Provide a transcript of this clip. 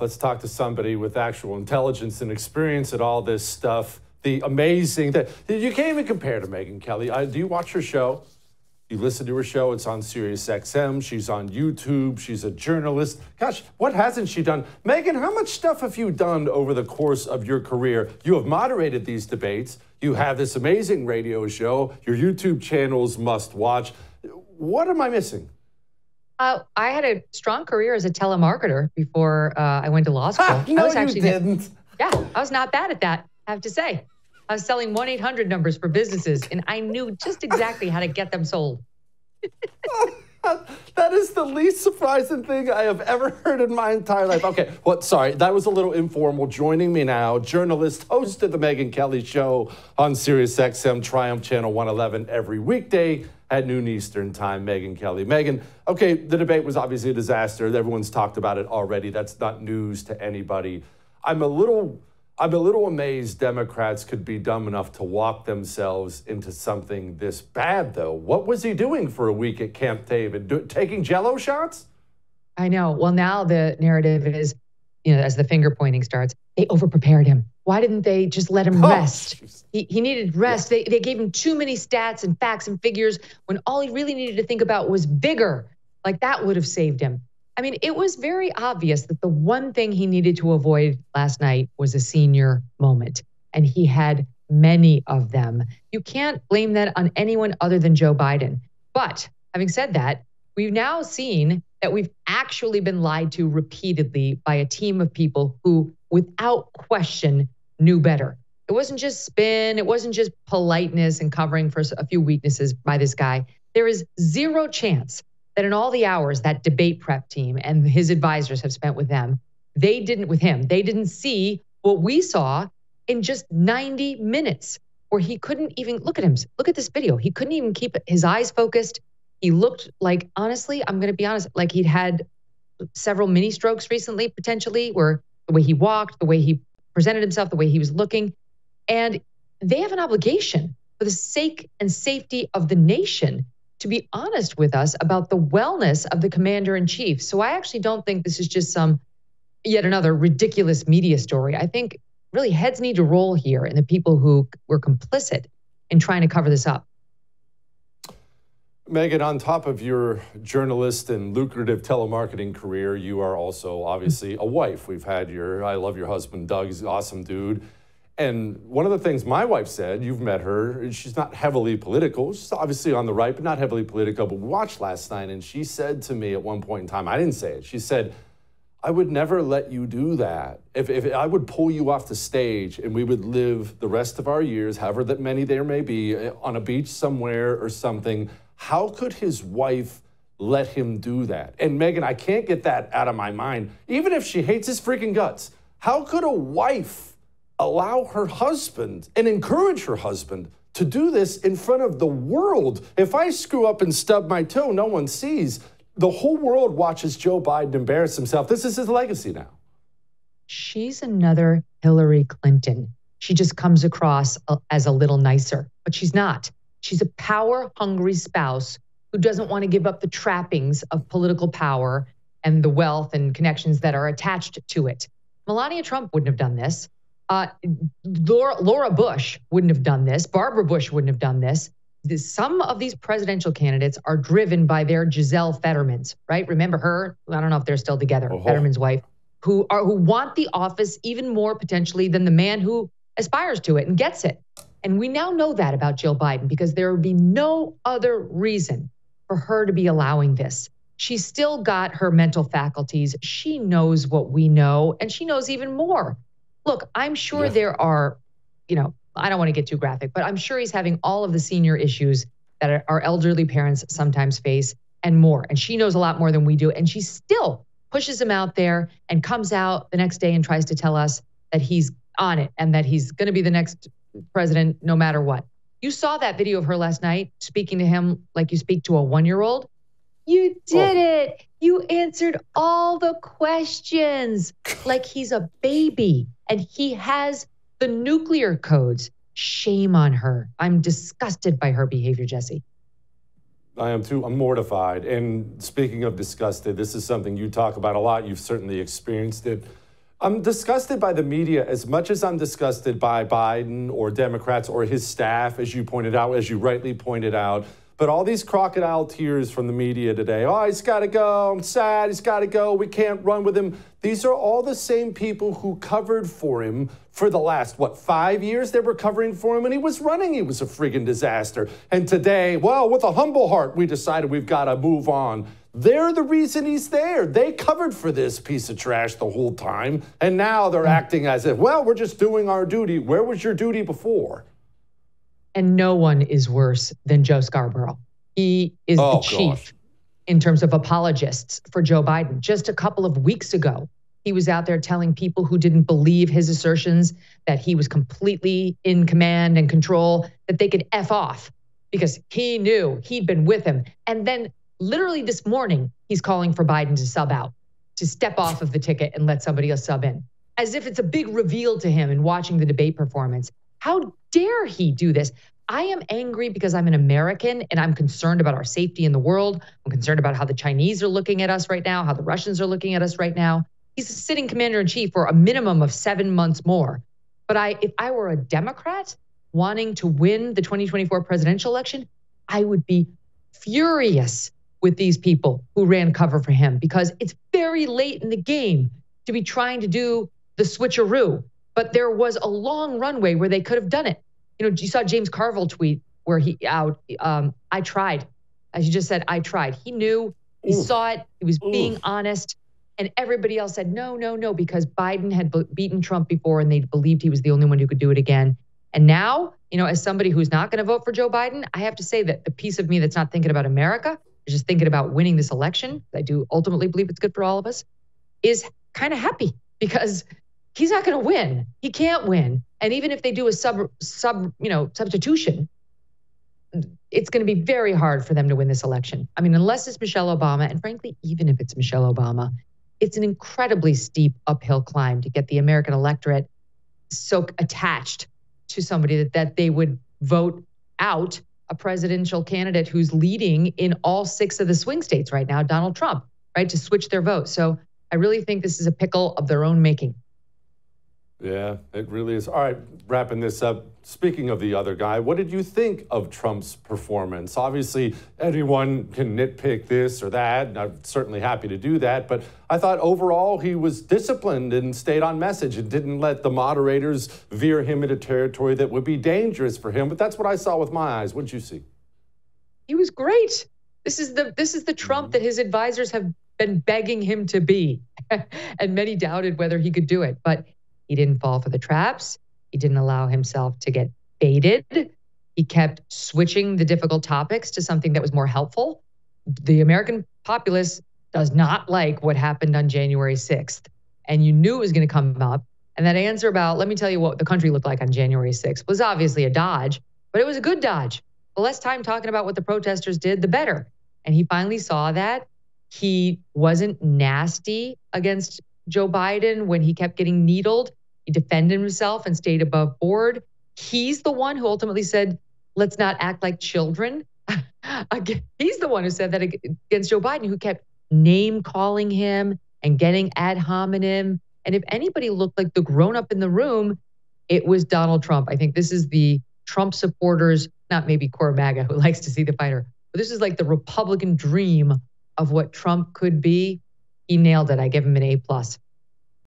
Let's talk to somebody with actual intelligence and experience at all this stuff. The amazing that you can't even compare to Megyn Kelly. Do you watch her show? You listen to her show. It's on Sirius XM. She's on YouTube. She's a journalist. Gosh, what hasn't she done? Megyn, how much stuff have you done over the course of your career? You have moderated these debates. You have this amazing radio show. Your YouTube channel's must watch. What am I missing? I had a strong career as a telemarketer before I went to law school. No, you didn't. Yeah, I was not bad at that, I have to say. I was selling 1-800 numbers for businesses, and I knew just exactly how to get them sold. That is the least surprising thing I have ever heard in my entire life. Okay, well, sorry, that was a little informal. Joining me now, journalist, host of the Megyn Kelly Show on Sirius XM Triumph Channel 111 every weekday at noon Eastern Time, Megyn Kelly. Megyn, okay, the debate was obviously a disaster. Everyone's talked about it already. That's not news to anybody. I'm a little amazed Democrats could be dumb enough to walk themselves into something this bad, though. What was he doing for a week at Camp David? Taking Jell-O shots? I know. Well, now the narrative is, as the finger pointing starts, they overprepared him. Why didn't they just let him rest? He needed rest. Yeah. They gave him too many stats and facts and figures when all he really needed to think about was vigor. Like that would have saved him. I mean, it was very obvious that the one thing he needed to avoid last night was a senior moment. And he had many of them. You can't blame that on anyone other than Joe Biden. But having said that, we've now seen that we've actually been lied to repeatedly by a team of people who, without question, knew better. It wasn't just spin. It wasn't just politeness and covering for a few weaknesses by this guy. There is zero chance that in all the hours that debate prep team and his advisors have spent with them, they didn't see what we saw in just 90 minutes, where he couldn't even, look at him, look at this video. He couldn't even keep his eyes focused. He looked like, honestly, I'm going to be honest, like he'd had several mini strokes recently, potentially, where the way he walked, the way he presented himself, the way he was looking. And they have an obligation for the sake and safety of the nation to be honest with us about the wellness of the commander-in-chief. So I actually don't think this is just yet another ridiculous media story. I think really heads need to roll here, and the people who were complicit in trying to cover this up. Megyn, on top of your journalist and lucrative telemarketing career, you are also obviously a wife. I love your husband, Doug. He's an awesome dude. And one of the things my wife said, you've met her, she's not heavily political. She's obviously on the right, but not heavily political. But we watched last night, and she said to me at one point in time, I didn't say it, she said, I would never let you do that. If I would pull you off the stage and we would live the rest of our years, however that many there may be, on a beach somewhere or something, how could his wife let him do that? And Megyn, I can't get that out of my mind. Even if she hates his freaking guts, how could a wife allow her husband and encourage her husband to do this in front of the world? If I screw up and stub my toe, no one sees. The whole world watches Joe Biden embarrass himself. This is his legacy now. She's another Hillary Clinton. She just comes across as a little nicer, but she's not. She's a power-hungry spouse who doesn't want to give up the trappings of political power and the wealth and connections that are attached to it. Melania Trump wouldn't have done this. Laura Bush wouldn't have done this. Barbara Bush wouldn't have done this. Some of these presidential candidates are driven by their Giselle Fettermans, right? Remember her? I don't know if they're still together, Fetterman's wife, who want the office even more potentially than the man who aspires to it and gets it. And we now know that about Jill Biden, because there would be no other reason for her to be allowing this. She's still got her mental faculties. She knows what we know, and she knows even more. Look, I'm sure there are, I don't want to get too graphic, but I'm sure he's having all of the senior issues that our elderly parents sometimes face and more. And she knows a lot more than we do. And she still pushes him out there and comes out the next day and tries to tell us that he's on it and that he's going to be the next president no matter what. You saw that video of her last night speaking to him like you speak to a 1-year-old. You did it. You answered all the questions like he's a baby. And he has the nuclear codes. Shame on her. I'm disgusted by her behavior, Jesse. I am too. I'm mortified. And speaking of disgusted, this is something you talk about a lot. You've certainly experienced it. I'm disgusted by the media as much as I'm disgusted by Biden or Democrats or his staff, as you pointed out, as you rightly pointed out. But all these crocodile tears from the media today. Oh, he's got to go. I'm sad. He's got to go. We can't run with him. These are all the same people who covered for him for the last, 5 years? They were covering for him, and he was running. He was a friggin' disaster. And today, well, with a humble heart, we decided we've got to move on. They're the reason he's there. They covered for this piece of trash the whole time. And now they're acting as if, well, we're just doing our duty. Where was your duty before? And no one is worse than Joe Scarborough. He is the chief in terms of apologists for Joe Biden. Just a couple of weeks ago, he was out there telling people who didn't believe his assertions that he was completely in command and control, that they could F off because he knew he'd been with him. And then literally this morning, he's calling for Biden to sub out, to step off of the ticket and let somebody else sub in, as if it's a big reveal to him in watching the debate performance. How dare he do this? I am angry because I'm an American and I'm concerned about our safety in the world. I'm concerned about how the Chinese are looking at us right now, how the Russians are looking at us right now. He's a sitting commander-in-chief for a minimum of 7 months more. But if I were a Democrat wanting to win the 2024 presidential election, I would be furious with these people who ran cover for him, because it's very late in the game to be trying to do the switcheroo. But there was a long runway where they could have done it. You know, you saw James Carville tweet where I tried. As you just said, I tried. He knew, he saw it, he was being honest. And everybody else said, no, because Biden had beaten Trump before and they believed he was the only one who could do it again. And now, you know, as somebody who's not going to vote for Joe Biden, I have to say that the piece of me that's not thinking about America, is just thinking about winning this election, I do ultimately believe it's good for all of us, is kind of happy because he's not going to win. He can't win. And even if they do a substitution, it's going to be very hard for them to win this election. I mean, unless it's Michelle Obama, and frankly, even if it's Michelle Obama, it's an incredibly steep uphill climb to get the American electorate so attached to somebody that they would vote out a presidential candidate who's leading in all 6 of the swing states right now, Donald Trump, right, to switch their vote. So I really think this is a pickle of their own making. Yeah, it really is. All right, wrapping this up. Speaking of the other guy, what did you think of Trump's performance? Obviously, anyone can nitpick this or that, and I'm certainly happy to do that. But I thought overall he was disciplined and stayed on message and didn't let the moderators veer him into territory that would be dangerous for him. But that's what I saw with my eyes. What did you see? He was great. This is the Trump that his advisors have been begging him to be. And many doubted whether he could do it. But he didn't fall for the traps. He didn't allow himself to get baited. He kept switching the difficult topics to something that was more helpful. The American populace does not like what happened on January 6th. And you knew it was going to come up. And that answer about, let me tell you what the country looked like on January 6th was obviously a dodge, but it was a good dodge. The less time talking about what the protesters did, the better. And he finally saw that. He wasn't nasty against Joe Biden when he kept getting needled. He defended himself and stayed above board. He's the one who ultimately said, let's not act like children. He's the one who said that against Joe Biden, who kept name calling him and getting ad hominem. And if anybody looked like the grown-up in the room, it was Donald Trump. I think this is the Trump supporters, not maybe core MAGA who likes to see the fighter, but this is like the Republican dream of what Trump could be. He nailed it. I give him an A+.